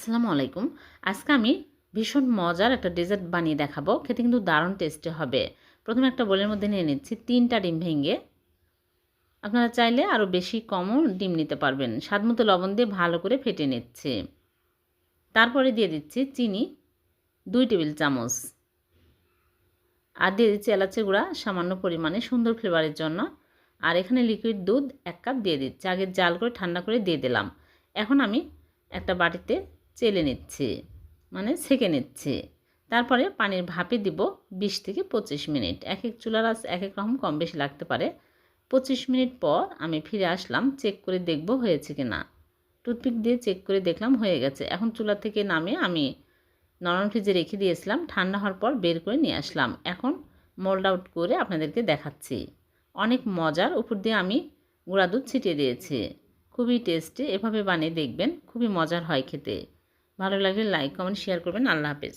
আসসালামু আলাইকুম। আজকে আমি ভীষণ মজার একটা ডেজার্ট বানিয়ে দেখাবো। খেতে কিন্তু দারুণ টেস্টি হবে। প্রথমে একটা বোলের মধ্যে নিয়ে নিচ্ছি 3টা ডিম ভেঙে। আপনারা চাইলে আরও বেশি কমও ডিম নিতে পারবেন। স্বাদমতো লবণ দিয়ে ভালো করে ফেটে নিচ্ছি। তারপরে দিয়ে দিচ্ছি চিনি 2 টেবিল চামচ। আর দিয়ে দিচ্ছি এলাচের গুঁড়া সামান্য পরিমাণে সুন্দর ফ্লেভারের জন্য। আর এখানে লিকুইড দুধ 1 কাপ দিয়ে দিচ্ছি। আগে জাল করে ঠান্ডা করে দিয়ে দিলাম। এখন আমি একটা বাটিতে চেলে নিচ্ছি, মানে ছেঁকে নিচ্ছি। তারপরে পানির ভাপে দিব 20 থেকে 25 মিনিট। এক এক চুলার আঁচ এক এক রকম কম বেশি লাগতে পারে। 25 মিনিট পর আমি ফিরে আসলাম, চেক করে দেখব হয়েছে কি না। টুথপিক দিয়ে চেক করে দেখলাম হয়ে গেছে। এখন চুলা থেকে নামিয়ে আমি নরম ফ্রিজে রেখে দিয়েছিলাম। ঠান্ডা হওয়ার পর বের করে নিয়ে আসলাম। এখন মোল্ড আউট করে আপনাদেরকে দেখাচ্ছি। অনেক মজার, উপর দিয়ে আমি গুঁড়া দুধ ছিটিয়ে দিয়েছি। খুবই টেস্টি, এভাবে বানিয়ে দেখবেন, খুবই মজার হয় খেতে। ভালো লাগলে লাইক কমেন্ট শেয়ার করবেন। আল্লাহ হাফেজ।